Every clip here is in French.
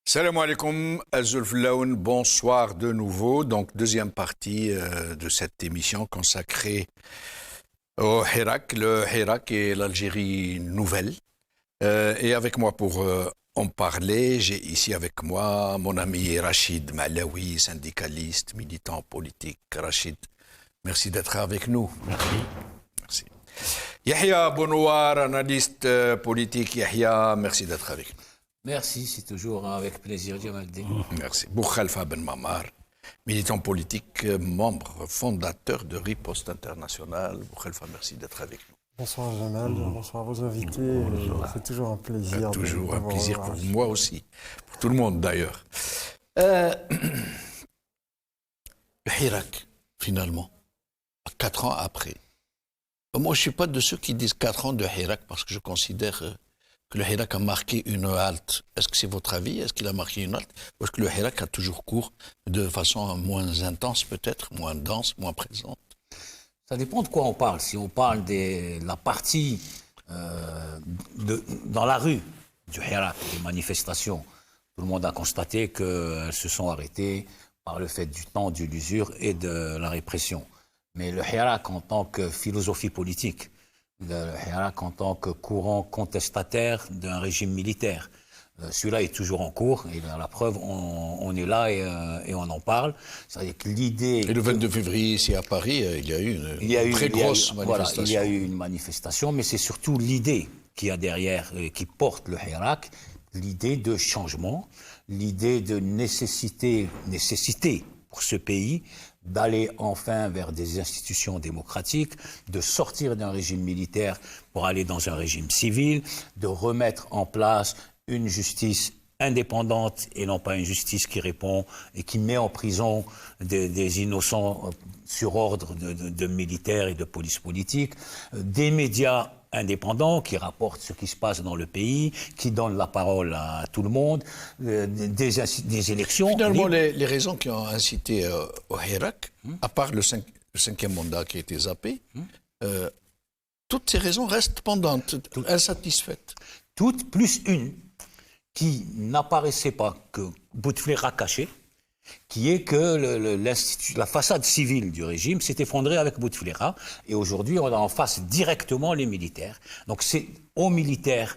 Salam alaikum, Azul Flaoun, bonsoir de nouveau. Donc, deuxième partie de cette émission consacrée au Hirak, le Hirak et l'Algérie nouvelle. Et avec moi pour en parler, j'ai ici avec moi mon ami Rachid Malawi, syndicaliste, militant politique. Rachid, merci d'être avec nous. Merci. Yahya Bonouar, analyste politique. Yahya, merci d'être avec nous. Merci, c'est toujours avec plaisir, Djamaldin. Merci. Boukhalfa Ben Mamar, militant politique, membre fondateur de Riposte Internationale. Boukhalfa, merci d'être avec nous. Bonsoir Jamal, bonsoir à vos invités. C'est toujours un plaisir. Toujours un plaisir pour moi aussi, pour tout le monde d'ailleurs. Le Hirak, finalement, 4 ans après. Moi, je ne suis pas de ceux qui disent 4 ans de Hirak parce que je considère que le Hirak a marqué une halte. Est-ce que c'est votre avis? Est-ce qu'il a marqué une halte? Ou est-ce que le Hirak a toujours cours de façon moins intense peut-être, moins dense, moins présente? Ça dépend de quoi on parle. Si on parle de la partie dans la rue du Hirak, des manifestations, tout le monde a constaté qu'elles se sont arrêtées par le fait du temps, de l'usure et de la répression. Mais le Hirak en tant que philosophie politique, le Hirak en tant que courant contestataire d'un régime militaire, celui-là est toujours en cours, et la preuve, on est là et on en parle. C'est-à-dire que l'idée... Et le 22 février, ici à Paris, il y a eu une très grosse manifestation. Voilà, il y a eu une manifestation, mais c'est surtout l'idée qu'il y a derrière, qui porte le Hirak, l'idée de changement, l'idée de nécessité pour ce pays d'aller enfin vers des institutions démocratiques, de sortir d'un régime militaire pour aller dans un régime civil, de remettre en place une justice indépendante et non pas une justice qui répond et qui met en prison des innocents sur ordre de militaires et de police politique, des médias indépendants qui rapportent ce qui se passe dans le pays, qui donnent la parole à tout le monde, des élections. Finalement, les raisons qui ont incité au Hirak, à part le cinquième mandat qui a été zappé, toutes ces raisons restent pendantes, insatisfaites. Toutes plus une qui n'apparaissait pas que Bouteflika caché, qui est que la façade civile du régime s'est effondrée avec Bouteflika, et aujourd'hui on a en face directement les militaires. Donc c'est aux militaires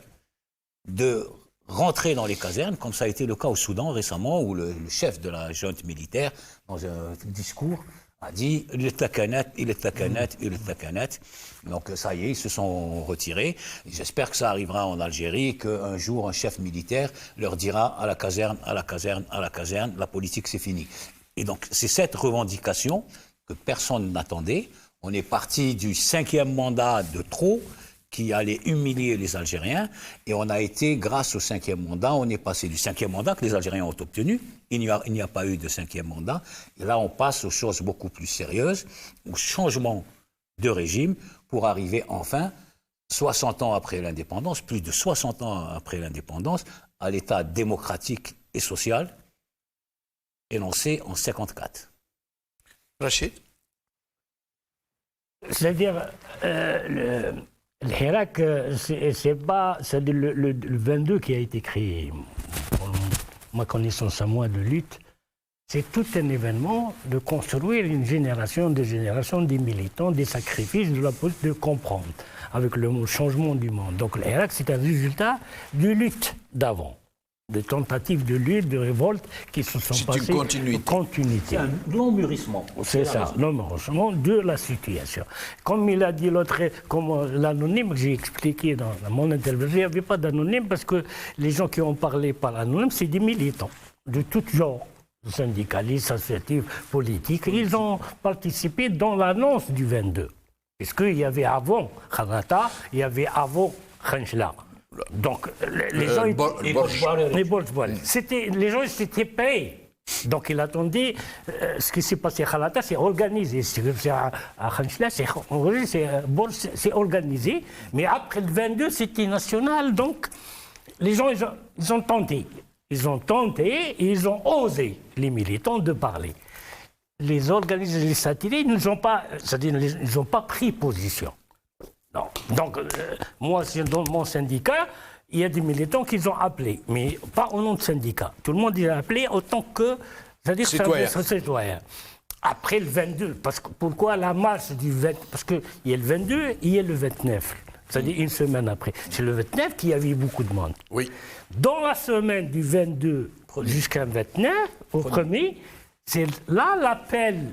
de rentrer dans les casernes, comme ça a été le cas au Soudan récemment, où le chef de la junte militaire, dans un discours, a dit « il est takanat ». Donc ça y est, ils se sont retirés. J'espère que ça arrivera en Algérie, qu'un jour un chef militaire leur dira à la caserne, la politique c'est fini. Et donc c'est cette revendication que personne n'attendait. On est parti du 5e mandat de trop qui allait humilier les Algériens, et on a été, grâce au 5e mandat, on est passé du 5e mandat que les Algériens ont obtenu, il n'y a pas eu de 5e mandat, et là on passe aux choses beaucoup plus sérieuses, au changement de régime, pour arriver enfin, 60 ans après l'indépendance, plus de 60 ans après l'indépendance, à l'état démocratique et social, énoncé en 54. Rachid? C'est-à-dire, le Hirak, c'est pas le 22 qui a été créé. Pour ma connaissance à moi de lutte, c'est tout un événement de construire une génération, des générations, des militants, des sacrifices, de comprendre avec le changement du monde. Donc le Hirak, c'est un résultat de lutte d'avant, de tentatives de lutte, de révolte qui se sont passées. C'est une continuité. C'est un long mûrissement. C'est ça, long mûrissement de la situation. Comme il a dit l'autre, comme l'anonyme que j'ai expliqué dans mon intervention, il n'y avait pas d'anonyme parce que les gens qui ont parlé par l'anonyme, c'est des militants de tout genre, syndicalistes, associatifs, politiques. Ils ont participé dans l'annonce du 22. Puisqu'il y avait avant Khanata, il y avait avant Khanchla. Donc, les gens... Les gens s'étaient payés. Donc, il attendait... ce qui s'est passé à Khalata, c'est organisé. À Khanchla, c'est organisé. Mais après le 22, c'était national. Donc, les gens, ils ont tenté. Ils ont tenté et ils ont osé, les militants, de parler. Les organismes, les satellites, ils n'ont pas pris position. Non. Donc, moi, dans mon syndicat, il y a des militants qui ont appelé, mais pas au nom de syndicat. Tout le monde y a appelé autant que, c'est-à-dire citoyen. Après le 22, parce que pourquoi la marche du 20? Parce qu'il y a le 22 et il y a le 29, c'est-à-dire une semaine après. C'est le 29 qu'il y avait beaucoup de monde. Oui. Dans la semaine du 22 jusqu'à 29, au premier, c'est là l'appel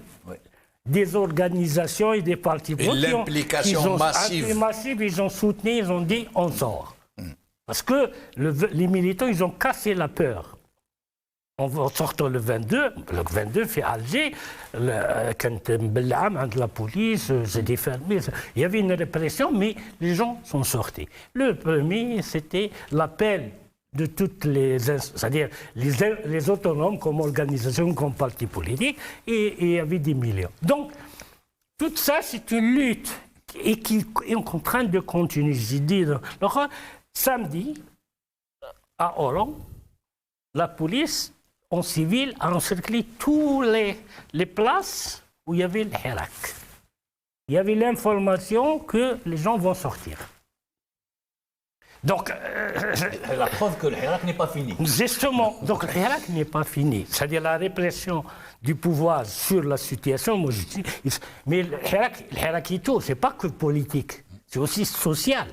des organisations et des partis politiques. Et l'implication massive. Ils ont soutenu, ils ont dit on sort. Parce que les militants, ils ont cassé la peur. En sortant le 22 fait Alger, quand la police s'était fermée, il y avait une répression, mais les gens sont sortis. Le premier, c'était l'appel de toutes les, c'est-à-dire les autonomes comme organisation, comme parti politique, et il y avait des millions. Donc, tout ça, c'est une lutte et qui est en train de continuer. J'ai dit, samedi, à Oran, la police en civil a encerclé toutes les places où il y avait le Hirak. Il y avait l'information que les gens vont sortir. Donc, la preuve que le Hirak n'est pas fini. Justement, donc le Hirak n'est pas fini. C'est-à-dire la répression du pouvoir sur la situation. Moi, je dis, mais le Hirak, c'est pas que politique, c'est aussi social.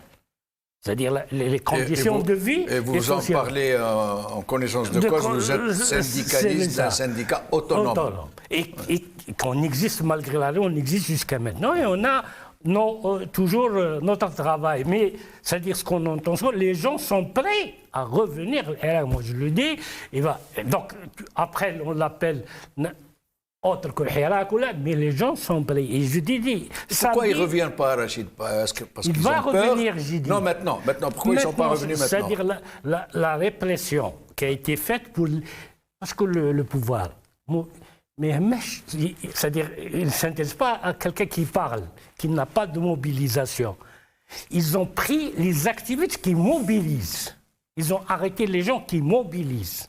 C'est-à-dire les conditions de vie. Et vous en parlez en connaissance de cause, vous êtes syndicaliste d'un syndicat autonome. Et qu'on existe malgré la loi, on existe jusqu'à maintenant et on a toujours notre travail. Mais c'est-à-dire ce qu'on entend, les gens sont prêts à revenir. Et là, moi je le dis. Donc après on l'appelle autre que le Hirak, mais les gens sont prêts. Et je dis, pourquoi ils ne reviennent pas, Rachid? Parce il va revenir, j'ai dit. Non, maintenant. Pourquoi ils ne sont pas revenus maintenant? C'est-à-dire la répression qui a été faite parce que le pouvoir. Mais c'est-à-dire, il ne s'intéresse pas à quelqu'un qui parle, qui n'a pas de mobilisation. Ils ont pris les activistes qui mobilisent. Ils ont arrêté les gens qui mobilisent.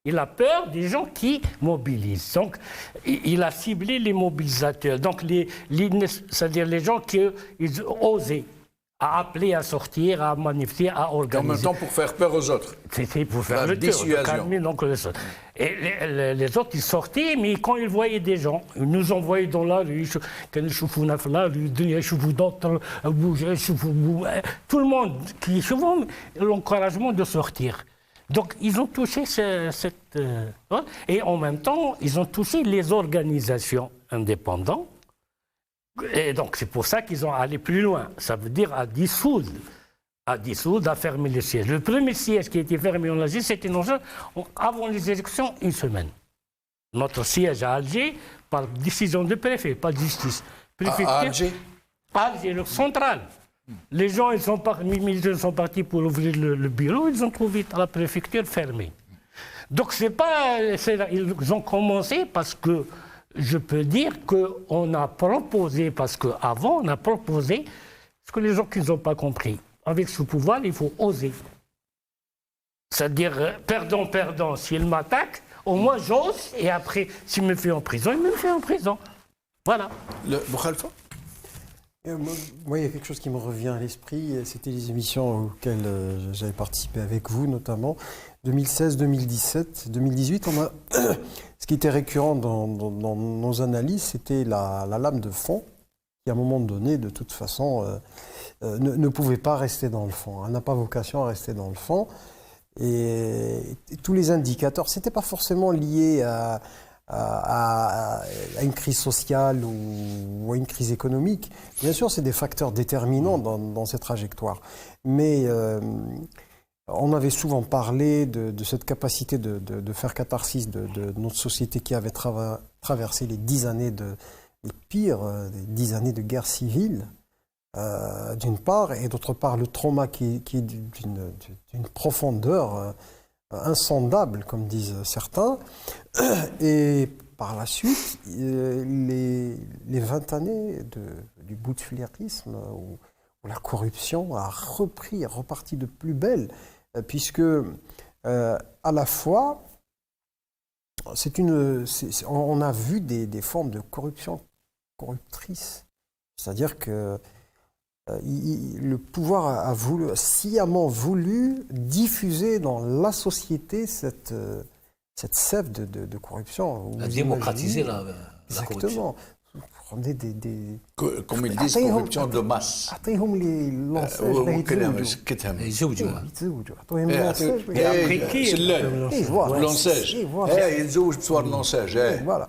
Il a peur des gens qui mobilisent. Donc, il a ciblé les mobilisateurs. Donc, c'est-à-dire les gens qui ils osaient à appeler à sortir, à manifester, à organiser. En même temps, pour faire peur aux autres. C'était pour faire le dissuasion. Calmer donc les autres. Et les autres, ils sortaient, mais quand ils voyaient des gens, ils nous envoyaient dans la rue, tout le monde qui souvent l'encouragement de sortir. Donc, ils ont touché et en même temps, ils ont touché les organisations indépendantes. Et donc, c'est pour ça qu'ils ont allé plus loin. Ça veut dire à dissoudre, à fermer les sièges. Le premier siège qui a été fermé en Algérie, c'était avant les élections, une semaine. Notre siège à Alger, par décision de préfet, pas de justice. À Alger? Alger, le central. Les gens, ils sont partis pour ouvrir le bureau, ils ont trouvé la préfecture fermée. Donc, ils ont commencé parce que je peux dire qu'on a proposé, parce qu'avant, on a proposé ce que les gens qui n'ont pas compris. Avec ce pouvoir, il faut oser. C'est-à-dire, perdant, s'il m'attaque, au moins j'ose, et après, s'il me fait en prison, il me fait en prison. Voilà. Boukhalifa ? Moi, il y a quelque chose qui me revient à l'esprit, c'était les émissions auxquelles j'avais participé avec vous, notamment 2016, 2017, 2018. Ce qui était récurrent dans nos analyses, c'était la lame de fond, qui à un moment donné, de toute façon, ne pouvait pas rester dans le fond. Elle n'a pas vocation à rester dans le fond. Et tous les indicateurs, ce n'était pas forcément lié à une crise sociale ou à une crise économique. Bien sûr, c'est des facteurs déterminants dans cette trajectoire. Mais on avait souvent parlé de cette capacité de faire catharsis de notre société qui avait traversé les 10 années les pires, les 10 années de guerre civile, d'une part, et d'autre part le trauma qui est d'une profondeur insondable, comme disent certains. Et par la suite, les 20 années du bouteflierisme, où la corruption a reparti de plus belle, puisque à la fois, on a vu des formes de corruption corruptrice. C'est-à-dire que le pouvoir a sciemment voulu diffuser dans la société cette sève de corruption. La démocratiser la corruption. Exactement. Vous prenez comme ils disent, corruption de masse. أعطيهم لي لونساج باه يتزوجوا. يزوجوها. يتزوجوا. أعطوهم لونساج باه après qui voilà. Lancage. Et voilà. يتزوج بصور lancage. Voilà.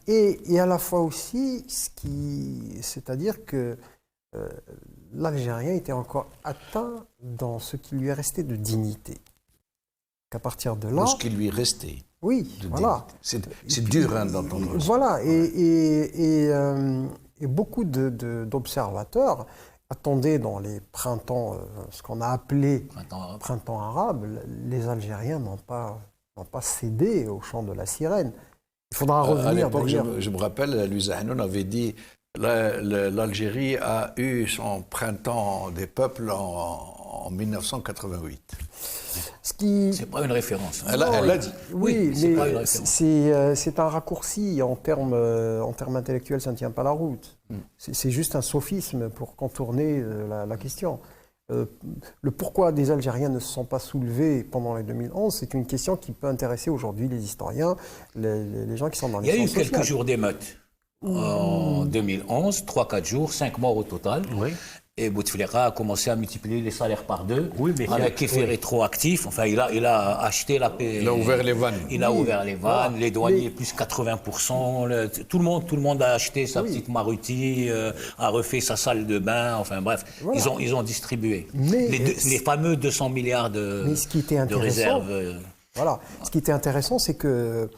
Et à la fois aussi, c'est-à-dire que l'Algérien était encore atteint dans ce qui lui est resté de dignité. Qu'à partir de là... Ce qui lui restait. Oui, voilà. C'est dur d'entendre ça. Voilà, et beaucoup d'observateurs attendaient dans les printemps, ce qu'on a appelé printemps arabe, les Algériens n'ont pas cédé au chant de la sirène. Il faudra revenir. À l'époque, je me rappelle, Louisa Hanoun avait dit l'Algérie a eu son printemps des peuples en 1988. C'est pas une référence. Elle l'a dit. Oui, mais c'est un raccourci en termes intellectuels, ça ne tient pas la route. C'est juste un sophisme pour contourner la question. Le pourquoi des Algériens ne se sont pas soulevés pendant les 2011, c'est une question qui peut intéresser aujourd'hui les historiens, les gens qui sont dans les sciences sociales. Il y a eu quelques jours d'émeutes en 2011, 3-4 jours, 5 morts au total. Oui. Et Bouteflika a commencé à multiplier les salaires par 2, avec effet rétroactif. Enfin, il a acheté la paix. Il a ouvert les vannes. Il a ouvert les vannes, les douaniers plus 80%. Tout le monde a acheté sa petite Maruti, a refait sa salle de bain. Enfin bref, ils ont distribué. Les fameux 200 milliards de réserves. Voilà. Ce qui était intéressant, c'est qu'il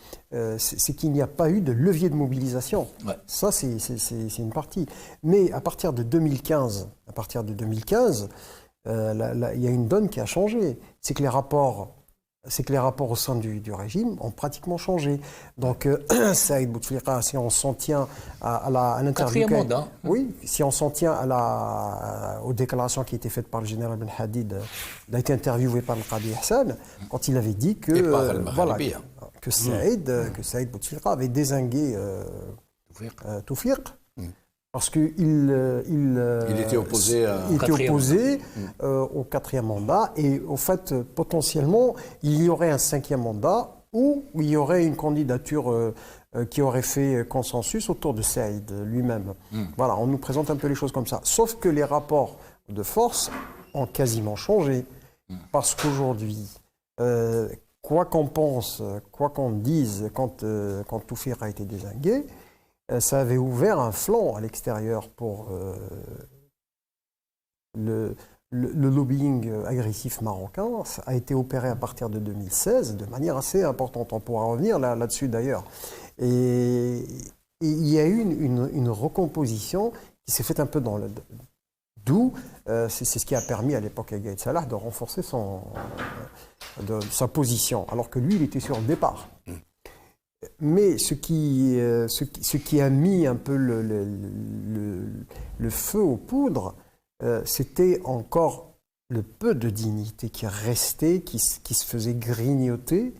n'y a pas eu de levier de mobilisation. Ouais. Ça, c'est une partie. Mais à partir de 2015, il y a une donne qui a changé. C'est que les rapports au sein du régime ont pratiquement changé. Donc, Saïd Bouteflika, si on s'en tient à l'interview... Quatrième mandat. Oui, si on s'en tient aux déclarations qui étaient faites par le général Ben Hadid, il a été interviewé par le Qadi Hassan, quand il avait dit que... que Saïd Bouteflika avait dézingué Toufiq. Parce qu'il était opposé au quatrième mandat et au fait, potentiellement, il y aurait un cinquième mandat où il y aurait une candidature qui aurait fait consensus autour de Saïd lui-même. Voilà, on nous présente un peu les choses comme ça. Sauf que les rapports de force ont quasiment changé. Parce qu'aujourd'hui, quoi qu'on pense, quoi qu'on dise, quand Toufiq a été dézingué, ça avait ouvert un flanc à l'extérieur pour le lobbying agressif marocain. Ça a été opéré à partir de 2016 de manière assez importante. On pourra revenir là-dessus d'ailleurs. Et il y a eu une recomposition qui s'est faite un peu dans le... D'où c'est ce qui a permis à l'époque à Gaïd Salah de renforcer sa position, alors que lui, il était sur le départ. Mais ce qui a mis un peu le feu aux poudres, c'était encore le peu de dignité qui restait, qui se faisait grignoter.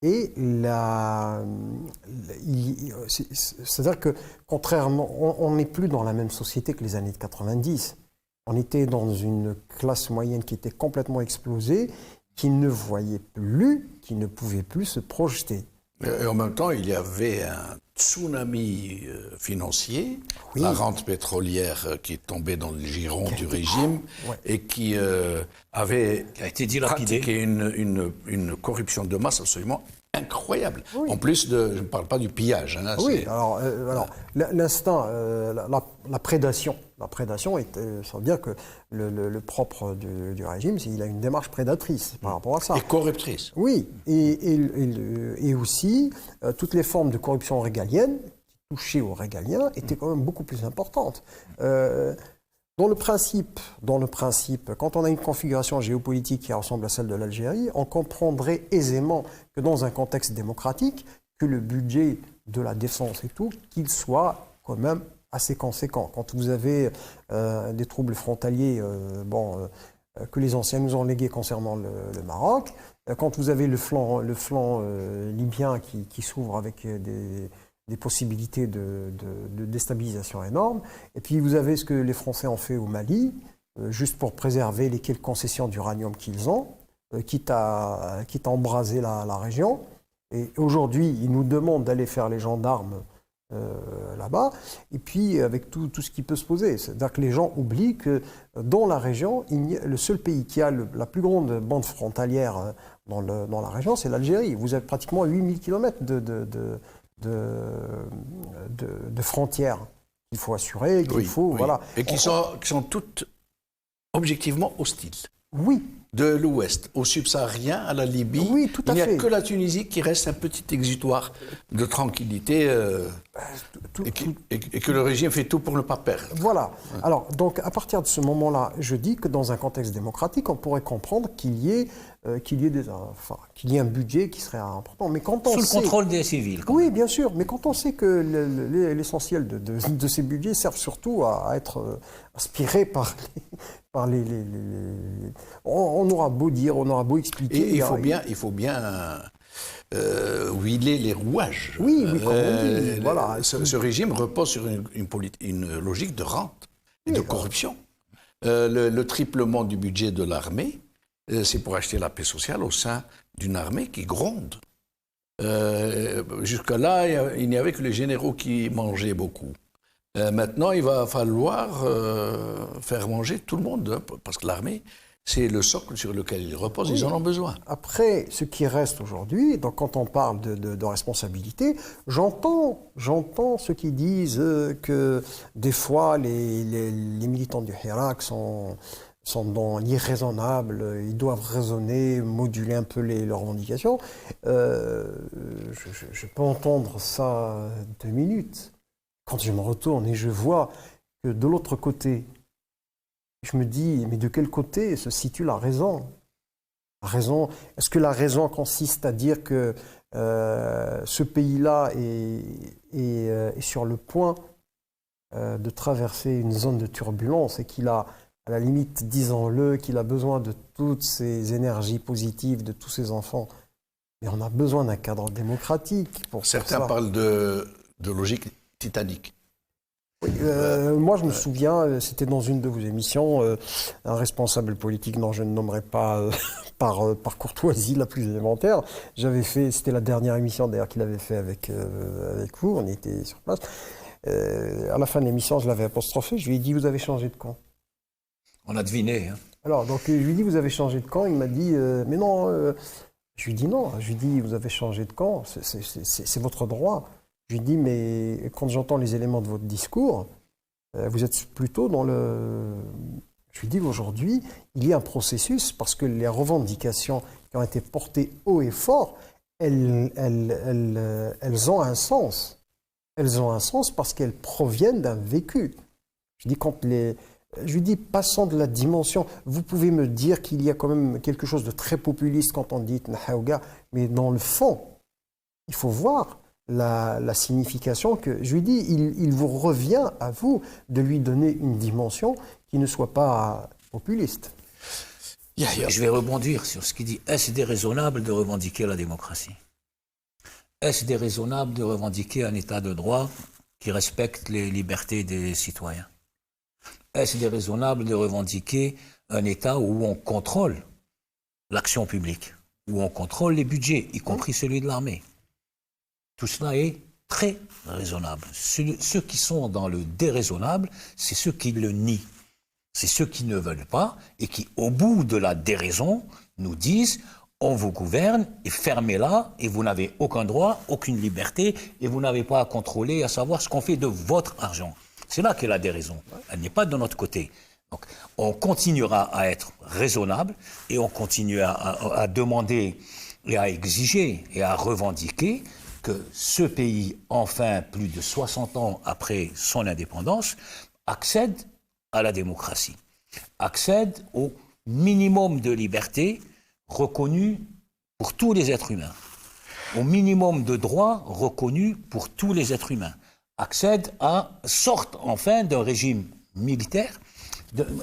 Et c'est-à-dire que, contrairement, on n'est plus dans la même société que les années de 90. On était dans une classe moyenne qui était complètement explosée, qui ne voyait plus, qui ne pouvait plus se projeter. Et en même temps, il y avait un tsunami financier, la rente pétrolière qui est tombée dans le giron du régime et qui avait été pratiqué une corruption de masse absolument incroyable. En plus je ne parle pas du pillage. Hein, alors l'instinct, la prédation. La prédation, ça veut dire que le propre du régime, c'est qu'il a une démarche prédatrice par rapport à ça. Et corruptrice. Oui, et aussi, toutes les formes de corruption régalienne qui touchaient aux régaliens étaient quand même beaucoup plus importantes. Dans le principe, quand on a une configuration géopolitique qui ressemble à celle de l'Algérie, on comprendrait aisément que dans un contexte démocratique, que le budget de la défense et tout, qu'il soit quand même assez conséquent. Quand vous avez des troubles frontaliers que les anciens nous ont légués concernant le Maroc, quand vous avez le flanc libyen qui s'ouvre avec des possibilités de déstabilisation énormes. Et puis vous avez ce que les Français ont fait au Mali, juste pour préserver les quelques concessions d'uranium qu'ils ont, quitte à embraser la région. Et aujourd'hui, ils nous demandent d'aller faire les gendarmes là-bas, et puis avec tout ce qui peut se poser. C'est-à-dire que les gens oublient que dans la région, le seul pays qui a la plus grande bande frontalière dans la région, c'est l'Algérie. Vous avez pratiquement 8000 km de frontières qu'il faut assurer, qu'il faut... Voilà. Et qui sont toutes objectivement hostiles. Oui. De l'Ouest au subsaharien, à la Libye, oui, tout à il n'y a fait. que la Tunisie qui reste un petit exutoire de tranquillité et que le régime fait tout pour ne pas perdre. Voilà. Alors, donc, à partir de ce moment-là, je dis que dans un contexte démocratique, on pourrait comprendre qu'il y ait un budget qui serait important. Mais quand on sous le contrôle des civils. Oui, bien sûr. Mais quand on sait que l'essentiel de ces budgets servent surtout à être aspirés par les... On aura beau dire, on aura beau expliquer... Et il faut bien huiler les rouages. Oui, comme on dit. Voilà. Ce régime repose sur une logique de rente et de corruption. Le triplement du budget de l'armée, c'est pour acheter la paix sociale au sein d'une armée qui gronde. Jusqu'à là, il n'y avait que les généraux qui mangeaient beaucoup. Maintenant, il va falloir faire manger tout le monde, hein, parce que l'armée, c'est le socle sur lequel ils reposent, ils en ont besoin. Après, ce qui reste aujourd'hui, donc quand on parle de responsabilité, j'entends ceux qui disent que des fois les militants du Hirak sont dans l'irraisonnable, ils doivent raisonner, moduler un peu leurs revendications. Je peux entendre ça 2 minutes. Quand je me retourne et je vois que de l'autre côté, je me dis, mais de quel côté se situe la raison ? La raison, est-ce que la raison consiste à dire que ce pays-là est sur le point de traverser une zone de turbulence et qu'il a, à la limite, disons-le, qu'il a besoin de toutes ces énergies positives de tous ses enfants. Mais on a besoin d'un cadre démocratique pour ça. Certains parlent de logique titanique. Oui, moi, je me souviens, c'était dans une de vos émissions, un responsable politique dont je ne nommerai pas par courtoisie la plus élémentaire. C'était la dernière émission d'ailleurs qu'il avait fait avec vous, on était sur place. À la fin de l'émission, je l'avais apostrophé, je lui ai dit, vous avez changé de camp. On a deviné. Hein. Alors, donc, je lui ai dit, vous avez changé de camp. Il m'a dit, mais non. Je lui ai dit, non. Je lui ai dit, vous avez changé de camp. C'est votre droit. Je lui ai dit, mais quand j'entends les éléments de votre discours, vous êtes plutôt dans le... Je lui ai dit, aujourd'hui, il y a un processus parce que les revendications qui ont été portées haut et fort, elles ont un sens. Elles ont un sens parce qu'elles proviennent d'un vécu. Je lui dis, passons de la dimension. Vous pouvez me dire qu'il y a quand même quelque chose de très populiste quand on dit Nahauga, mais dans le fond, il faut voir la signification que... Je lui dis, il vous revient à vous de lui donner une dimension qui ne soit pas populiste. Je vais rebondir sur ce qu'il dit. Est-ce déraisonnable de revendiquer la démocratie ? Est-ce déraisonnable de revendiquer un état de droit qui respecte les libertés des citoyens ? Est-ce déraisonnable de revendiquer un État où on contrôle l'action publique, où on contrôle les budgets, y compris celui de l'armée? Tout cela est très raisonnable. Ceux qui sont dans le déraisonnable, c'est ceux qui le nient. C'est ceux qui ne veulent pas et qui, au bout de la déraison, nous disent « on vous gouverne et fermez-la et vous n'avez aucun droit, aucune liberté et vous n'avez pas à contrôler, à savoir ce qu'on fait de votre argent ». C'est là qu'est la déraison. Elle n'est pas de notre côté. Donc, on continuera à être raisonnable et on continue à demander et à exiger et à revendiquer que ce pays, enfin, plus de 60 ans après son indépendance, accède à la démocratie, accède au minimum de liberté reconnu pour tous les êtres humains, au minimum de droits reconnus pour tous les êtres humains, sorte enfin d'un régime militaire.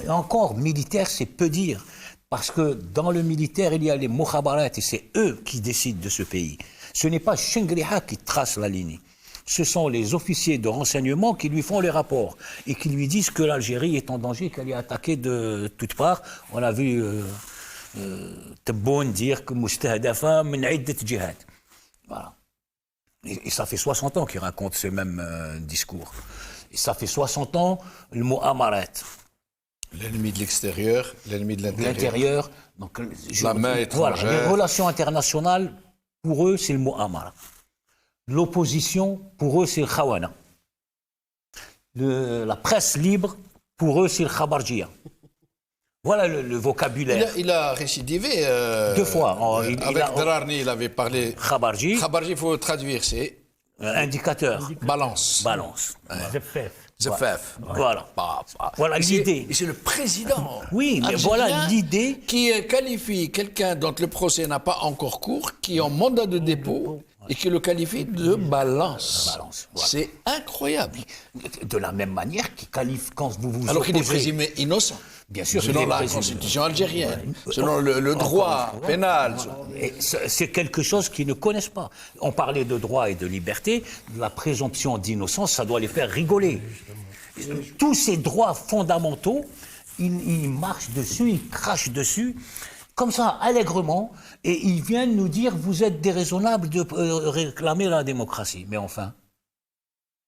Encore militaire, c'est peu dire, parce que dans le militaire, il y a les mukhabarat et c'est eux qui décident de ce pays. Ce n'est pas Shingriha qui trace la ligne. ce sont les officiers de renseignement qui lui font les rapports et qui lui disent que l'Algérie est en danger, qu'elle est attaquée de toutes parts. On a vu Tebboune dire que Moustahdafa min iddat djihad. Voilà. Et ça fait 60 ans qu'il raconte ce même discours. Et ça fait 60 ans, le mot amarat. L'ennemi de l'extérieur, l'ennemi de l'intérieur. L'intérieur, donc la main étrangère. Voilà, les relations internationales, pour eux, c'est le mot amara. L'opposition, pour eux, c'est le khawana. La presse libre, pour eux, c'est le khabarjia. Voilà le vocabulaire. Il a récidivé. 2 fois. Avec Dararni, il avait parlé. Khabarji. Khabarji, il faut traduire, c'est. Indicateur. Balance. Balance. Zefef. Voilà. Voilà l'idée. Et c'est le président. Oui, mais voilà l'idée. Qui qualifie quelqu'un dont le procès n'a pas encore cours, qui est en mandat de dépôt, et qui le qualifie de balance. Voilà. C'est incroyable. De la même manière qu'il qualifie quand vous alors qu'il est présumé innocent. Bien sûr, selon la constitution algérienne, selon le droit pénal. Et c'est quelque chose qu'ils ne connaissent pas. On parlait de droit et de liberté, la présomption d'innocence, ça doit les faire rigoler. Tous ces droits fondamentaux, ils marchent dessus, ils crachent dessus, comme ça, allègrement, et ils viennent nous dire « vous êtes déraisonnables de réclamer la démocratie ». Mais enfin,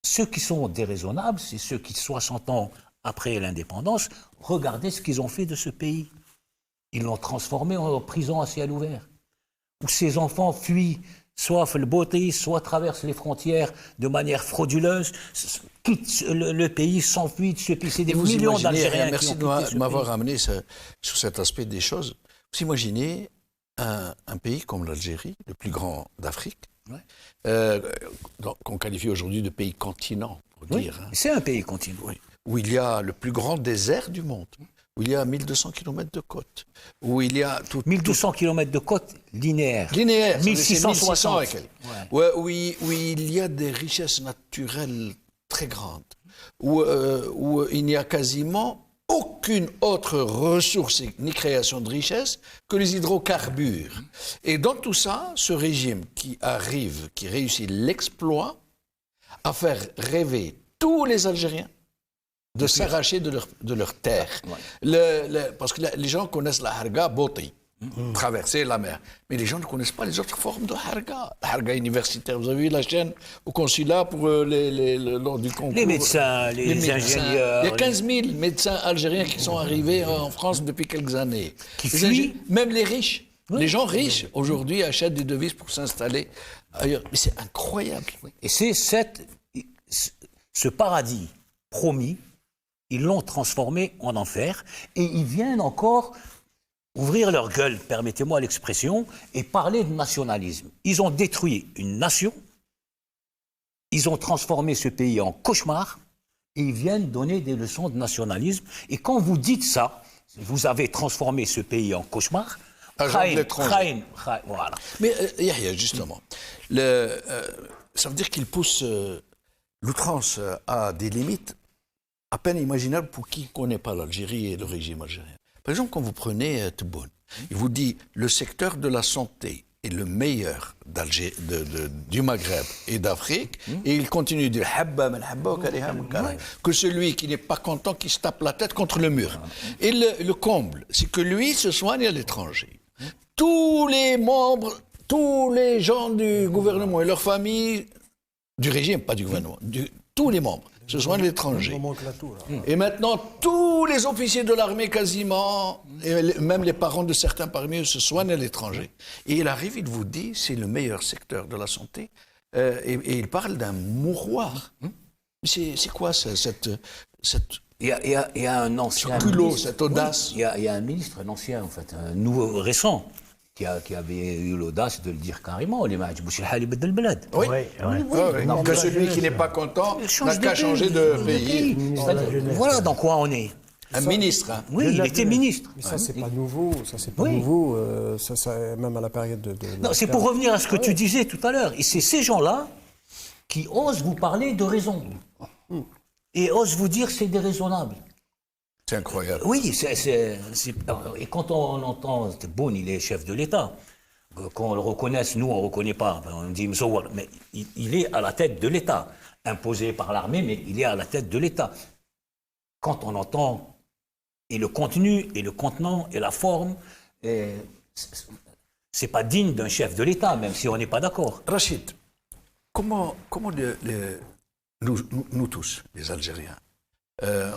ceux qui sont déraisonnables, c'est ceux qui, 60 ans après l'indépendance, regardez ce qu'ils ont fait de ce pays. Ils l'ont transformé en prison à ciel ouvert, où ces enfants fuient, soit le Boti, soit traversent les frontières de manière frauduleuse, quittent le pays, s'enfuient de ce pays. C'est des millions d'Algériens qui ont quitté ce pays. Merci de m'avoir ramené sur cet aspect des choses. Vous imaginez un pays comme l'Algérie, le plus grand d'Afrique, qu'on qualifie aujourd'hui de pays continent, pour dire. Hein. C'est un pays continent. Oui. Où il y a le plus grand désert du monde, où il y a 1200 km de côte, où il y a... 1200 km de côte linéaires. Linéaires, 1660. Où il y a des richesses naturelles très grandes, où il n'y a quasiment aucune autre ressource ni création de richesse que les hydrocarbures. Et dans tout ça, ce régime qui réussit l'exploit à faire rêver tous les Algériens de s'arracher de leur terre. Parce que les gens connaissent la harga Boti, traverser la mer. Mais les gens ne connaissent pas les autres formes de harga. La harga universitaire, vous avez vu la chaîne au consulat pour lors du concours. Les médecins, les ingénieurs. Il y a 15 000 médecins algériens qui sont arrivés en France depuis quelques années. Qui fuient. Même les riches. Les gens riches, aujourd'hui, achètent des devises pour s'installer ailleurs. Mais c'est incroyable. Et c'est ce paradis promis, ils l'ont transformé en enfer, et ils viennent encore ouvrir leur gueule, permettez-moi l'expression, et parler de nationalisme. Ils ont détruit une nation, ils ont transformé ce pays en cauchemar, et ils viennent donner des leçons de nationalisme. Et quand vous dites ça, vous avez transformé ce pays en cauchemar, voilà. Mais Yahya, justement, ça veut dire qu'il pousse l'outrance à des limites à peine imaginables pour qui ne connaît pas l'Algérie et le régime algérien. Par exemple, quand vous prenez Tebboune, il vous dit le secteur de la santé est le meilleur du Maghreb et d'Afrique, et il continue de dire que celui qui n'est pas content, qui se tape la tête contre le mur. Et le comble, c'est que lui se soigne à l'étranger. Tous les membres, tous les gens du gouvernement et leurs familles, du régime, pas du gouvernement, tous les membres, se soignent à l'étranger. Et maintenant, tous les officiers de l'armée quasiment, et même les parents de certains parmi eux, se soignent à l'étranger. Et il arrive, il vous dit, c'est le meilleur secteur de la santé, et il parle d'un mouroir. C'est quoi cette il y a un ancien culot, ministre, cette audace. Il y a un ministre, un ancien en fait, un nouveau, récent, qui avait eu l'audace de le dire carrément, les matchs Oui. Que celui qui n'est pas content n'a qu'à changer de pays. Voilà dans quoi on est. Un ministre. Hein. Oui, il était ministre. Mais ça, c'est pas nouveau. Ça, c'est pas nouveau. Même à la période de non, c'est pour revenir à ce que tu disais tout à l'heure. Et c'est ces gens-là qui osent vous parler de raison. Et osent vous dire c'est déraisonnable. C'est incroyable. Oui, et quand on entend Tebboune, il est chef de l'État. qu'on le reconnaisse, nous on ne le reconnaît pas, enfin, on dit Msouar, mais il est à la tête de l'État, imposé par l'armée, mais il est à la tête de l'État. Quand on entend, et le contenu, et le contenant, et la forme, c'est pas digne d'un chef de l'État, même si on n'est pas d'accord. Rachid, comment nous tous, les Algériens,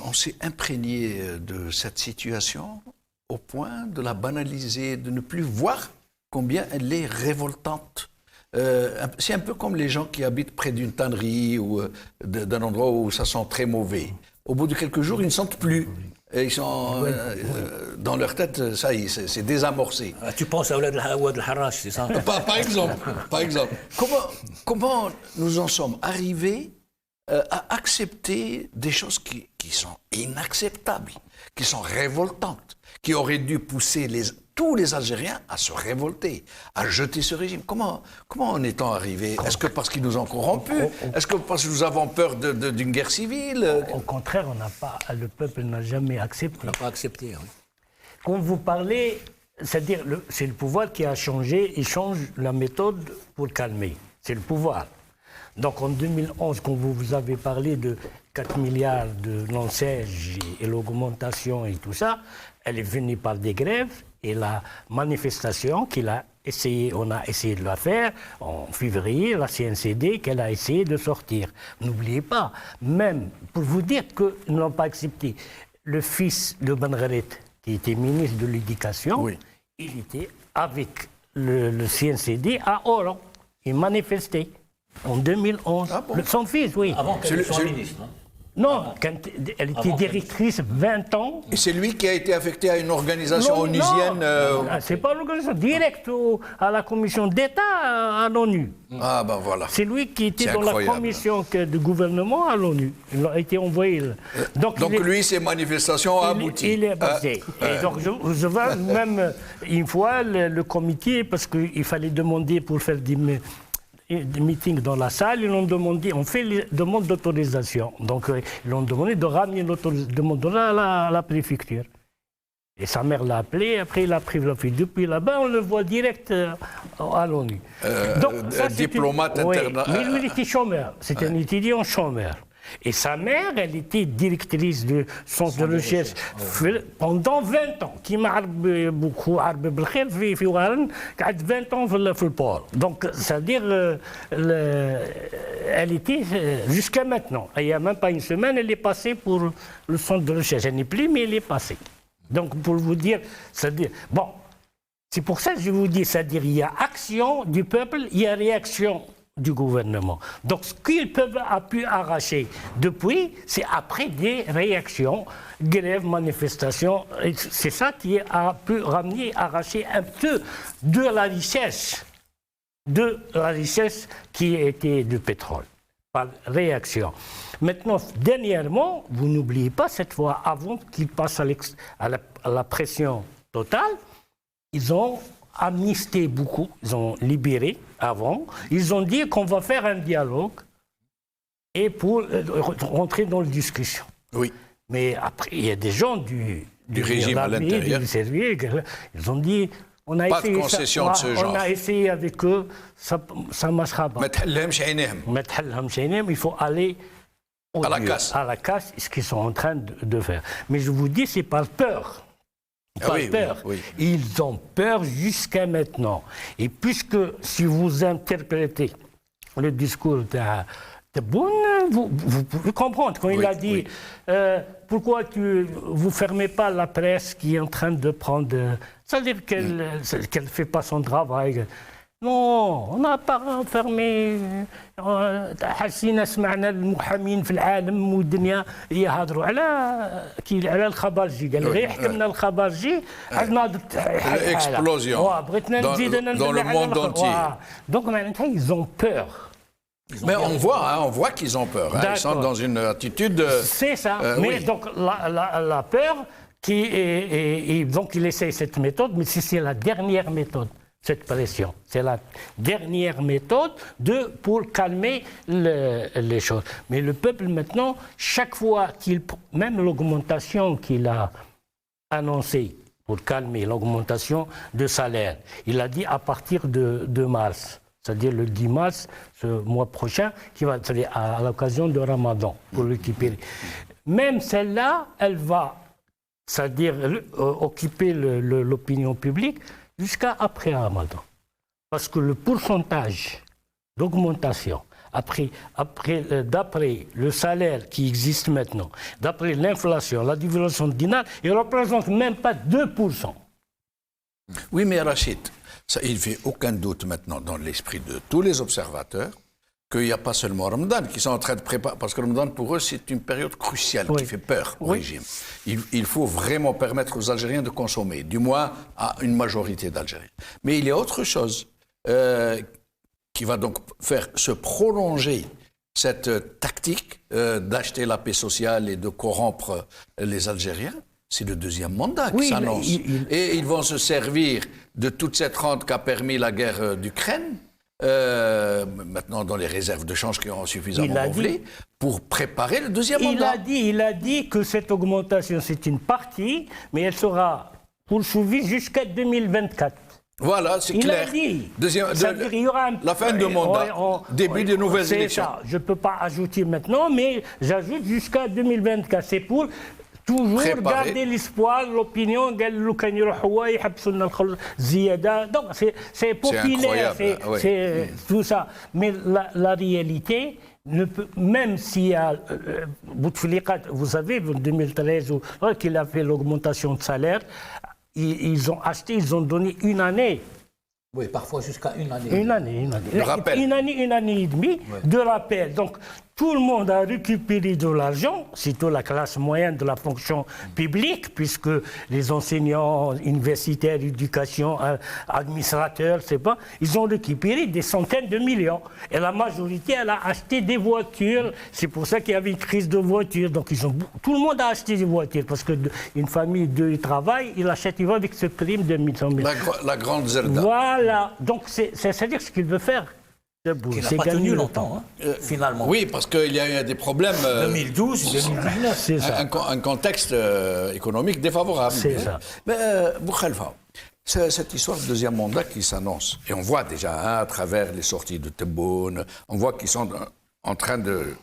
on s'est imprégnés de cette situation au point de la banaliser, de ne plus voir combien elle est révoltante. C'est un peu comme les gens qui habitent près d'une tannerie ou d'un endroit où ça sent très mauvais. Au bout de quelques jours, ils ne sentent plus. Et ils sont dans leur tête, ça y est, c'est désamorcé. Tu penses à Ouad el-Harrach, c'est ça? Par exemple. Comment nous en sommes arrivés à accepter des choses qui sont inacceptables, qui sont révoltantes, qui auraient dû pousser tous les Algériens à se révolter, à jeter ce régime. Comment en est-on arrivé? Est-ce que parce qu'ils nous ont corrompus? Est-ce que parce que nous avons peur d'une guerre civile? Au contraire, le peuple n'a jamais accepté. On n'a pas accepté, oui. Quand vous parlez, c'est-à-dire c'est le pouvoir qui a changé, il change la méthode pour calmer. C'est le pouvoir. Donc en 2011, quand vous avez parlé de 4 milliards de non-sièges et l'augmentation et tout ça, elle est venue par des grèves et la manifestation on a essayé de la faire en février, la CNCD, qu'elle a essayé de sortir. N'oubliez pas, même pour vous dire qu'ils n'ont pas accepté, le fils de Ben Gharet, qui était ministre de l'Éducation, oui. Il était avec le CNCD à Oran. Il manifestait. En 2011. Ah bon? Son fils, oui. Avant qu'elle soit ministre. Hein? Non, elle était directrice 20 ans. Et c'est lui qui a été affecté à une organisation onusienne c'est pas l'organisation, direct à la commission d'État à l'ONU. Ah ben voilà. C'est lui qui était dans la commission de gouvernement à l'ONU. Il a été envoyé. Donc lui, ses manifestations ont abouti. Il est passé. Et donc je vois même une fois le comité, parce qu'il fallait demander pour faire des meetings dans la salle, ils ont demandé, on fait les demandes d'autorisation. Donc, ils ont demandé de ramener l'autorisation à la préfecture. Et sa mère l'a appelé, après il a pris la fille. Depuis là-bas, on le voit direct à l'ONU. Diplomate international. Mais lui, il était chômeur. C'était un étudiant chômeur. Et sa mère, elle était directrice du centre de recherche pendant 20 ans. Qui m'a beaucoup عربي بالخير في وهران قعدت 20 ans في البور. Donc, c'est-à-dire, elle était jusqu'à maintenant. Il n'y a même pas une semaine, elle est passée pour le centre de recherche. Elle n'est plus, mais elle est passée. Donc, pour vous dire, c'est-à-dire, bon, c'est pour ça que je vous dis, c'est-à-dire, il y a action du peuple, il y a réaction du gouvernement. Donc ce qu'ils peuvent pu arracher depuis, c'est après des réactions, grèves, manifestations. C'est ça qui a pu arracher un peu de la richesse qui était du pétrole, par réaction. Maintenant, dernièrement, vous n'oubliez pas cette fois, avant qu'ils passent à la pression totale, ils ont amnistié beaucoup, ils ont libéré avant, ils ont dit qu'on va faire un dialogue et pour rentrer dans la discussion. Oui. Mais après, il y a des gens du régime à l'intérieur. Ils ont dit, on a pas essayé de concession de ce genre. On a essayé avec eux, ça ne marchera pas. Il faut aller à la casse, ce qu'ils sont en train de faire. Mais je vous dis, c'est par peur. Peur. Oui. Ils ont peur jusqu'à maintenant. Et puisque si vous interprétez le discours de Boun, vous pouvez comprendre quand il a dit pourquoi vous ne fermez pas la presse qui est en train de prendre... C'est-à-dire qu'elle ne fait pas son travail. Non, on n'a pas fermé. حسينا سمعنا المحامين في العالم والدنيا يهضروا على الخبرجي قال غير حكمنا الخبرجي عندنا l'explosion dans le monde entier. Donc maintenant ils ont peur. Mais on voit qu'ils ont peur. Ils sont dans une attitude. C'est ça. Mais donc la peur donc il essaye cette méthode, mais c'est la dernière méthode. Cette pression. C'est la dernière méthode pour calmer les choses. Mais le peuple, maintenant, chaque fois même l'augmentation qu'il a annoncée pour calmer l'augmentation de salaire. Il a dit à partir de mars, c'est-à-dire le 10 mars, ce mois prochain, c'est-à-dire à l'occasion de Ramadan, pour récupérer. Même celle-là, elle va, c'est-à-dire occuper l'opinion publique jusqu'à après Ramadan. Parce que le pourcentage d'augmentation, d'après le salaire qui existe maintenant, d'après l'inflation, la dévaluation du dinar, il ne représente même pas 2%. Oui, mais Rachid, ça, il ne fait aucun doute maintenant dans l'esprit de tous les observateurs qu'il n'y a pas seulement Ramadan qui sont en train de préparer, parce que Ramadan pour eux c'est une période cruciale qui fait peur au régime. Il faut vraiment permettre aux Algériens de consommer, du moins à une majorité d'Algériens. Mais il y a autre chose qui va donc faire se prolonger cette tactique d'acheter la paix sociale et de corrompre les Algériens. C'est le deuxième mandat qui s'annonce. Et ils vont se servir de toute cette rente qu'a permis la guerre d'Ukraine, maintenant dans les réserves de change qui ont suffisamment gonflé, pour préparer le deuxième mandat. Il a dit que cette augmentation, c'est une partie, mais elle sera poursuivie jusqu'à 2024. Voilà, c'est clair. Il a dit. Il y aura la fin de mandat, début de nouvelles élections. Ça. Je ne peux pas ajouter maintenant, mais j'ajoute jusqu'à 2024. C'est pour toujours garder l'espoir, l'opinion. Donc c'est populaire, c'est tout ça. Mais la réalité, même s'il y a Bouteflika, vous savez, en 2013, qu'il a fait l'augmentation de salaire, ils ont acheté, ils ont donné une année. Oui, parfois jusqu'à une année. Une année. De rappel. Une année et demie de rappel. Donc, tout le monde a récupéré de l'argent, surtout la classe moyenne de la fonction publique, puisque les enseignants universitaires, éducation, administrateurs, ils ont récupéré des centaines de millions. Et la majorité, elle a acheté des voitures. C'est pour ça qu'il y avait une crise de voitures. Donc, tout le monde a acheté des voitures, parce qu'une famille de travail, il va avec ce prime de 100 000. La grande Zelda. Voilà. Donc, c'est-à-dire ce qu'il veut faire. Qui n'a pas tenu longtemps, finalement. Oui, parce qu'il y a eu des problèmes. 2012, 2019, c'est ça. Un contexte économique défavorable. C'est ça. Mais Boukhalifa, cette histoire de deuxième mandat qui s'annonce, et on voit déjà à travers les sorties de Tebboune, on voit qu'ils sont en train de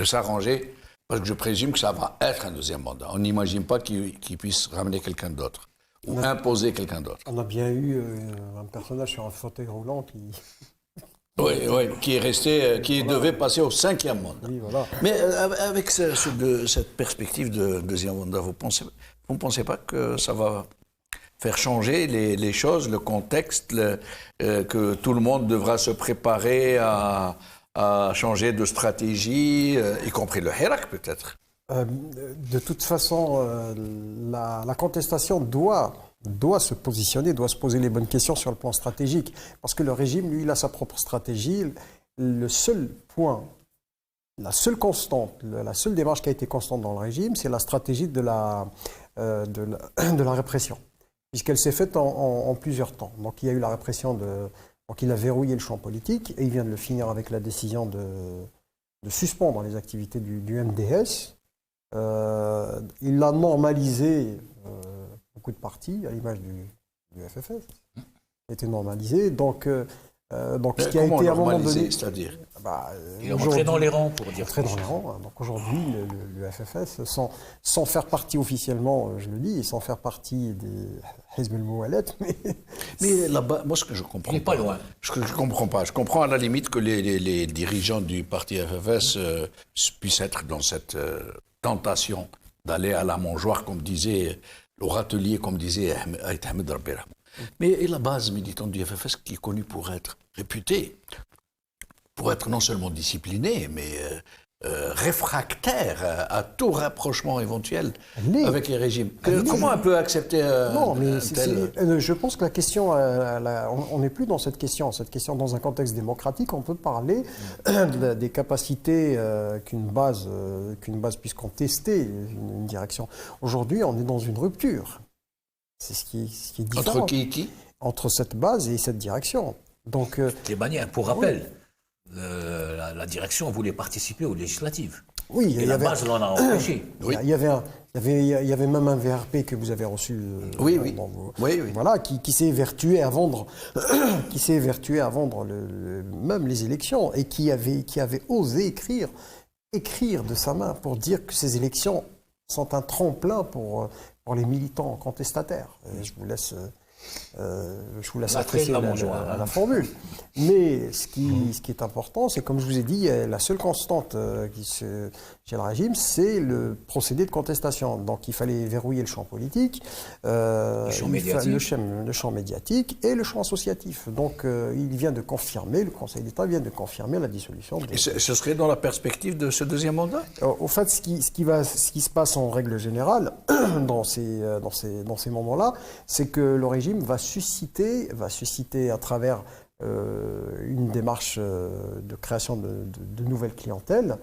s'arranger, parce que je présume que ça va être un deuxième mandat. On n'imagine pas qu'ils puissent ramener quelqu'un d'autre ou imposer quelqu'un d'autre. On a bien eu un personnage sur un fauteuil roulant qui... Oui, qui est resté, qui devait passer au 5e mandat. Oui, voilà. Mais avec cette perspective de deuxième mandat, vous ne pensez pas que ça va faire changer les choses, le contexte, que tout le monde devra se préparer à changer de stratégie, y compris le Hirak peut-être? De toute façon, la contestation doit se positionner, doit se poser les bonnes questions sur le plan stratégique. Parce que le régime, lui, il a sa propre stratégie. Le seul point, la seule constante, la seule démarche qui a été constante dans le régime, c'est la stratégie de la répression. Puisqu'elle s'est faite en plusieurs temps. Donc il y a eu la répression donc il a verrouillé le champ politique et il vient de le finir avec la décision de suspendre les activités du MDS. Il l'a normalisé beaucoup de partis, à l'image du FFS, qui a été normalisé. Donc ce qui a été à un moment donné, c'est-à-dire il est rentré dans les rangs, pour dire. Rentré dans les rangs. Donc aujourd'hui, le FFS, sans faire partie officiellement, je le dis, et sans faire partie des Hizb el-Moualat, mais là-bas, moi, ce que je comprends, il n'est pas loin. Je comprends pas. Je comprends à la limite que les dirigeants du parti FFS puissent être dans cette tentation d'aller à la mangeoire, comme disait au râtelier, comme disait Aït Ahmed Rabbira. Mais la base militante du FFS, qui est connue pour être réputée, pour être non seulement disciplinée, mais réfractaire à tout rapprochement éventuel avec les régimes. Comment elle peut accepter non, mais tel... je pense que la question, on n'est plus dans cette question. Cette question, dans un contexte démocratique, on peut parler des capacités qu'une base puisse contester une direction. Aujourd'hui, on est dans une rupture. C'est ce qui est différent. Entre qui? Entre cette base et cette direction. Donc, Clébanien, pour rappel, la direction voulait participer aux législatives. Oui, et la base l'en a empêché. Il y avait Il y avait même un VRP que vous avez reçu. Oui, oui. Oui. Voilà, qui s'est évertué à vendre, qui s'est évertué à vendre même les élections et qui avait osé écrire de sa main pour dire que ces élections sont un tremplin pour les militants contestataires. Je vous laisse apprécier la formule. Mais ce qui est important, c'est comme je vous ai dit, la seule constante chez le régime, c'est le procédé de contestation. Donc il fallait verrouiller le champ politique, le champ médiatique et le champ associatif. Donc il vient de confirmer, le Conseil d'État vient de confirmer la dissolution. Et ce serait dans la perspective de ce deuxième mandat? Au fait, ce qui se passe en règle générale dans ces moments-là, c'est que le régime va susciter à travers une démarche de création de nouvelles clientèles.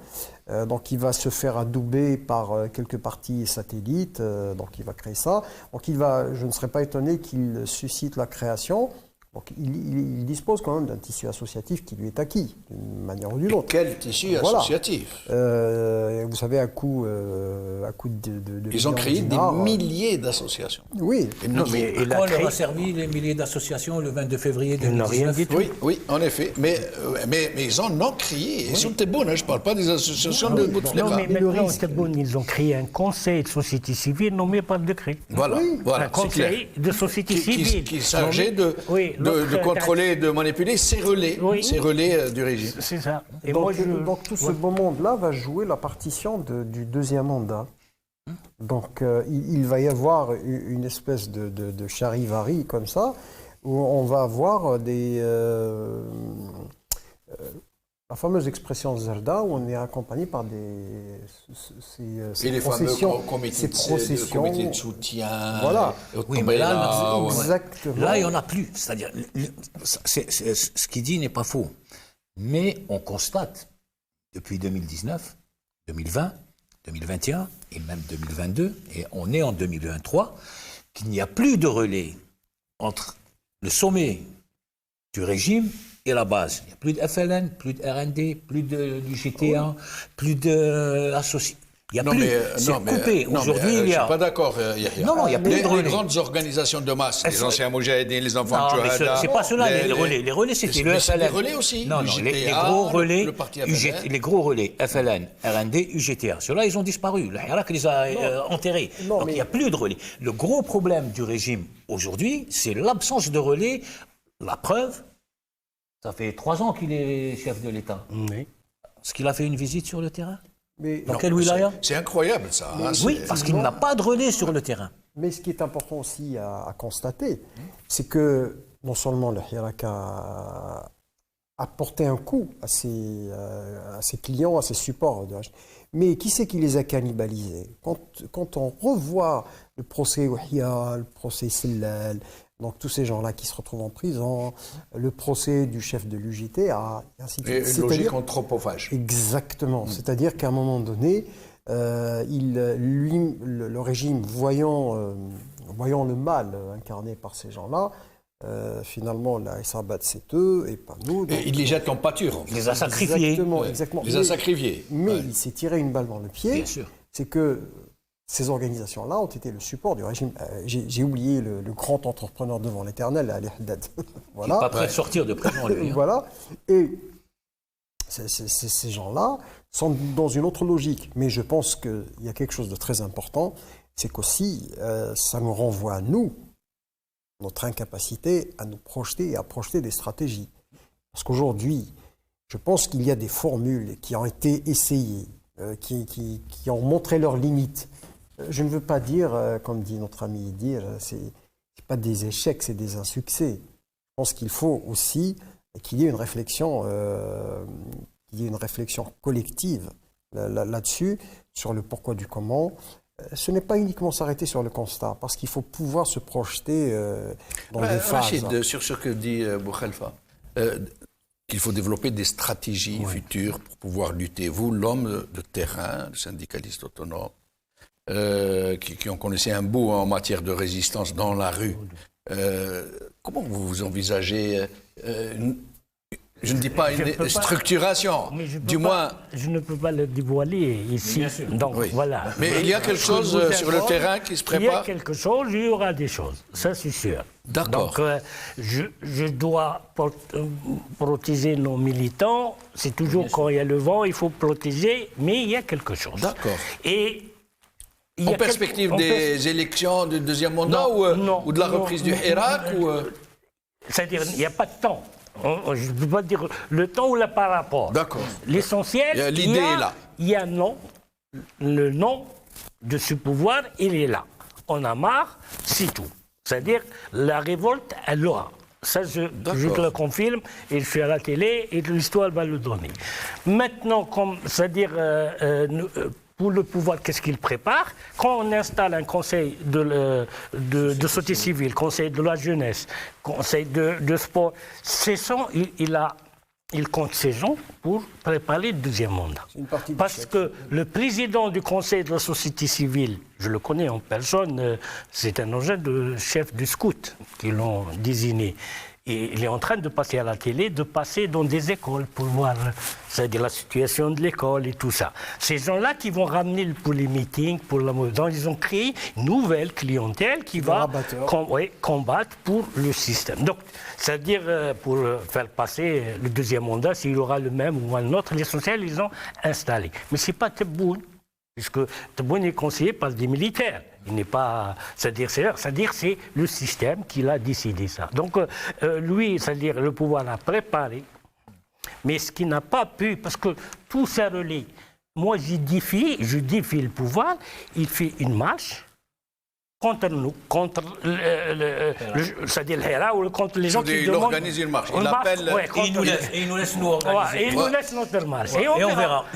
Donc il va se faire adouber par quelques partis satellites, donc il va créer ça. Donc je ne serais pas étonné qu'il suscite la création. Donc il dispose quand même d'un tissu associatif qui lui est acquis, d'une manière ou d'une autre. Quel tissu associatif? Vous savez, à coup de ils ont créé des milliers d'associations. Oui. À quoi leur a servi les milliers d'associations le 22 février 2019? Oui, en effet. Mais ils en ont créé. Ils sont bons, hein. Je ne parle pas des associations de Bouteflika. Non, mais maintenant, ils ont créé un conseil de société civile nommé par décret. Voilà, un conseil de société civile. Qui s'agit de contrôler et de manipuler ces relais, du régime. C'est ça. Et donc tout ce beau monde-là va jouer la partition du deuxième mandat. Donc il va y avoir une espèce de charivari comme ça, où on va avoir la fameuse expression Zerda, où on est accompagné par ces processions, comités de soutien. Voilà. Oui, mais là, exactement. Là, il n'y en a plus. C'est-à-dire, ce qu'il dit n'est pas faux. Mais on constate, depuis 2019, 2020, 2021 et même 2022, et on est en 2023, qu'il n'y a plus de relais entre le sommet du régime et la base. Il n'y a plus de FLN, plus de RND, plus de GTA, plus d'associés. Il n'y a plus. C'est coupé. Aujourd'hui, il y a. Je ne suis pas d'accord, Yahya. Non, il n'y a plus de relais. Les grandes organisations de masse, les anciens Moudjahidines, les enfants de Chouhada. C'est pas cela, les relais. Les relais, c'était le FLN. Les relais aussi. Non, les gros relais, les gros relais, FLN, RND, UGTA. Ceux-là, ils ont disparu. Le Hirak les a enterrés. Donc, il n'y a plus de relais. Le gros problème du régime aujourd'hui, c'est l'absence de relais. La preuve, ça fait 3 ans qu'il est chef de l'État. Oui. Est-ce qu'il a fait une visite sur le terrain? Dans quelle wilaya? C'est incroyable, ça. Oui, parce qu'il n'a pas de relais sur le terrain. Mais ce qui est important aussi à constater, c'est que non seulement le Hirak a porté un coup à ses clients, à ses supports, mais qui c'est qui les a cannibalisés? Quand on revoit le procès Ouhia, le procès Sellal, donc tous ces gens-là qui se retrouvent en prison, le procès du chef de l'UJTA, ainsi de suite. Une logique anthropophage. Exactement. C'est-à-dire qu'à un moment donné, le régime, voyant le mal incarné par ces gens-là, finalement, la Isabat, c'est eux et pas nous. Et il les jette en pâture. Il les a sacrifiés. Exactement. Il les a sacrifiés. Mais il s'est tiré une balle dans le pied. Bien sûr. C'est que ces organisations-là ont été le support du régime. J'ai oublié le grand entrepreneur devant l'éternel, Ali Haddad. Voilà. Il n'est pas prêt de sortir de prison, lui. Voilà. Et ces gens-là sont dans une autre logique. Mais je pense qu'il y a quelque chose de très important, c'est qu'aussi, ça nous renvoie à nous, notre incapacité à nous projeter et à projeter des stratégies. Parce qu'aujourd'hui, je pense qu'il y a des formules qui ont été essayées, qui ont montré leurs limites. Je ne veux pas dire, comme dit notre ami Idir, c'est pas des échecs, c'est des insuccès. Je pense qu'il faut aussi qu'il y ait une réflexion, collective là-dessus, sur le pourquoi du comment. Ce n'est pas uniquement s'arrêter sur le constat, parce qu'il faut pouvoir se projeter dans des phases. Rachid, sur ce que dit Boukhalifa, qu'il faut développer des stratégies futures pour pouvoir lutter. Vous, l'homme de terrain, le syndicaliste autonome, qui ont connaissé un bout en matière de résistance dans la rue, comment vous envisagez Je ne dis pas je une peux pas- structuration, Mais je peux du pas- moins. Je ne peux pas le dévoiler ici. Donc Oui. voilà. Mais il y a quelque chose Je vous sur le informe, terrain qui se Il y a prépare. quelque chose, il y aura des choses. Ça, c'est sûr. D'accord. Donc, je dois protéger nos militants. C'est toujours quand il y a le vent, il faut protéger, mais il y a quelque chose. D'accord. Et il y En a perspective quelque- des élections du deuxième mandat ou de la reprise du Hirak C'est-à-dire, il n'y a pas de temps. Je ne peux pas dire le temps ou le par rapport. D'accord. L'essentiel, L'idée est là. Il y a non. Le nom de ce pouvoir, il est là. On a marre, c'est tout. C'est-à-dire, la révolte, elle aura. Ça, je te le confirme, et je suis à la télé, et l'histoire va le donner. Maintenant, c'est-à-dire, pour le pouvoir, qu'est-ce qu'il prépare? Quand on installe un conseil de société civile, conseil de la jeunesse, conseil de sport, il compte ses gens pour préparer le deuxième mandat. une partie du Parce chef. que le président du conseil de la société civile, je le connais en personne, c'est un ancien de chef du scout qui l'ont désigné. Et il est en train de passer à la télé, de passer dans des écoles pour voir, c'est-à-dire la situation de l'école et tout ça. Ces gens-là qui vont ramener pour les meetings, donc ils ont créé une nouvelle clientèle qui va combattre pour le système. Donc, c'est-à-dire pour faire passer le deuxième mandat, s'il y aura le même ou un autre, l'essentiel, ils ont installé. Mais ce n'est pas Tebboune, puisque Tebboune est conseillé par des militaires. Il n'est pas, c'est-à-dire c'est le système qui l'a décidé ça. Donc lui, c'est-à-dire le pouvoir a préparé, mais ce qui n'a pas pu, parce que tout ça relie. Moi, je défie le pouvoir. Il fait une marche contre nous, contre c'est-à-dire le Hira ou contre les gens qui Il demandent. organise une marche. Il appelle. Et il nous laisse nous organiser. Et il nous laisse notre marche. Et on verra.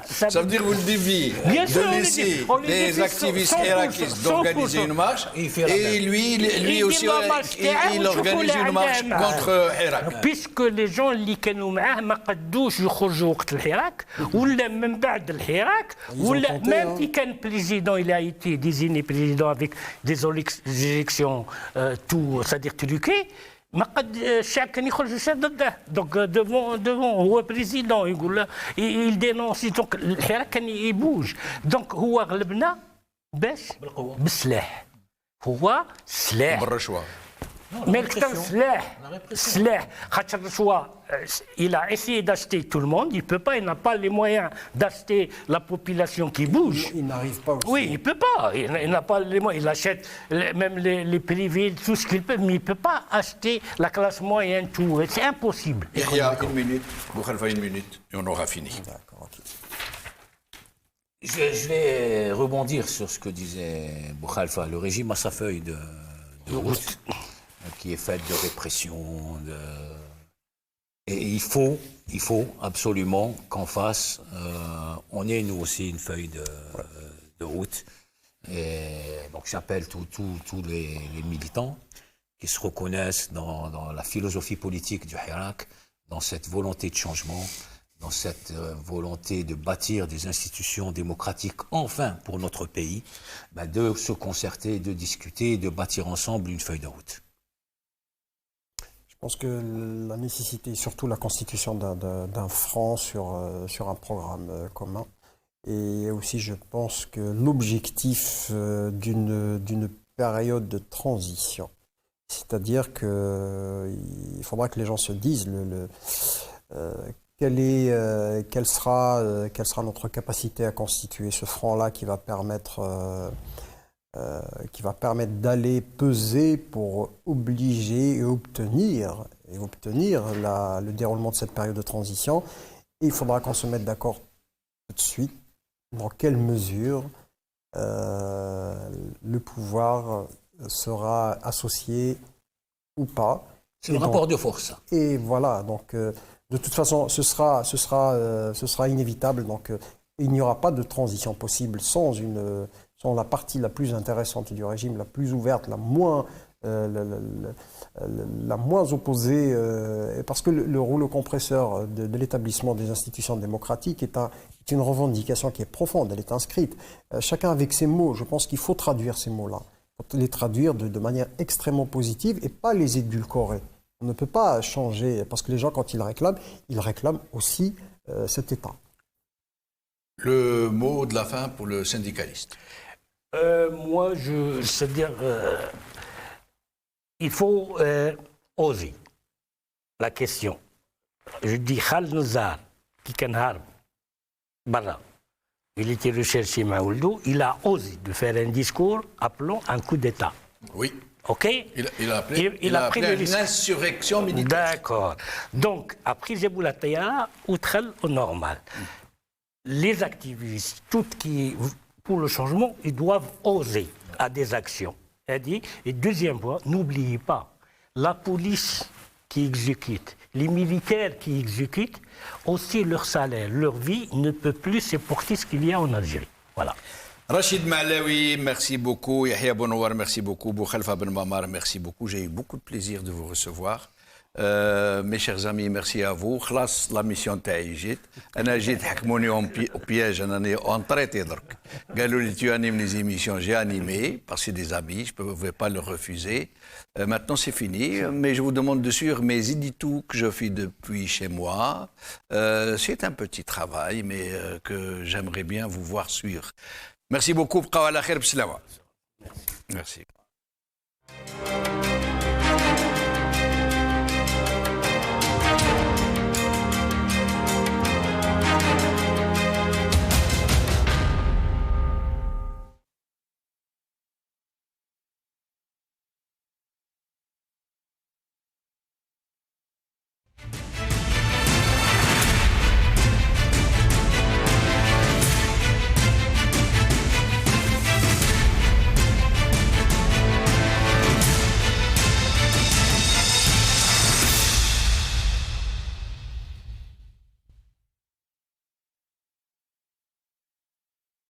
Ça veut dire vous le déviez de laisser les activistes irakistes d'organiser une marche et lui aussi il organise une marche contre Hirak. Puisque les gens اللي كانوا معاه ما قدوش يخرجوا وقت الحراك ولا من بعد الحراك ولا même qui كان président il a été désigné président avec des élections tout c'est-à-dire truquées ما قد الشعب كان يخرج الشعب ضده دونك devant هو بريزيدون يقول il dénonce donc الحراك كان يبوج دونك هو غلبنا باش بالسلاح هو سلاح بالرشوه Mais le slah, il a essayé d'acheter tout le monde, il ne peut pas, il n'a pas les moyens d'acheter la population qui bouge. Il n'arrive pas aussi. Oui, il ne peut pas, il n'a pas les moyens, il achète même les privés, tout ce qu'il peut, mais il ne peut pas acheter la classe moyenne, tout, c'est impossible. Il y a une minute, Boukhalifa, une minute, et on aura fini. D'accord, ok. Je vais rebondir sur ce que disait Boukhalifa. Le régime a sa feuille de route qui est faite de répression. Et il faut absolument qu'en face, on ait nous aussi une feuille de route. Et donc j'appelle tous les militants qui se reconnaissent dans la philosophie politique du Hirak, dans cette volonté de changement, dans cette volonté de bâtir des institutions démocratiques enfin pour notre pays, de se concerter, de discuter, de bâtir ensemble une feuille de route. Je pense que la nécessité, surtout la constitution d'un front sur un programme commun, et aussi je pense que l'objectif d'une période de transition, c'est-à-dire qu'il faudra que les gens se disent quelle sera notre capacité à constituer ce front-là qui va permettre d'aller peser pour obliger et obtenir le déroulement de cette période de transition. Et il faudra qu'on se mette d'accord tout de suite dans quelle mesure le pouvoir sera associé ou pas. C'est le rapport de force. Et voilà, donc de toute façon, ce sera inévitable. Donc il n'y aura pas de transition possible sans la partie la plus intéressante du régime, la plus ouverte, la moins opposée, parce que le rouleau compresseur de l'établissement des institutions démocratiques est une revendication qui est profonde, elle est inscrite. Chacun avec ses mots, je pense qu'il faut traduire ces mots-là, il faut les traduire de manière extrêmement positive et pas les édulcorer. On ne peut pas changer, parce que les gens, quand ils réclament aussi cet État. Le mot de la fin pour le syndicaliste. Moi, c'est-à-dire, il faut oser la question. Je dis, Khal Nazar, qui kan harb, Barra, il était recherché Maouldo, il a osé de faire un discours appelant un coup d'État. Oui. OK? Il a appelé une insurrection militaire. D'accord. Donc, après Zeboula Tayara, outrel au normal. Les activistes, toutes qui, pour le changement, ils doivent oser à des actions. Et deuxième point, n'oubliez pas, la police qui exécute, les militaires qui exécutent, aussi leur salaire, leur vie ne peut plus supporter ce qu'il y a en Algérie. Voilà. Rachid Maalaoui, merci beaucoup. Yahya Bonouar, merci beaucoup. Boukhalifa Ben Mamar, merci beaucoup. J'ai eu beaucoup de plaisir de vous recevoir. Mes chers amis, merci à vous. خلاص la mission تاعي جيت. أنا جيت حكموني au piège, أنا entraîné درك. قالوا لي tu animes les émissions, j'ai animé parce que c'est des amis, je ne pouvais pas le refuser. Maintenant c'est fini, mais je vous demande de suivre mes éditos que je fais depuis chez moi. C'est un petit travail, mais que j'aimerais bien vous voir suivre. Merci beaucoup. بقاو على خير بسلامة. Merci.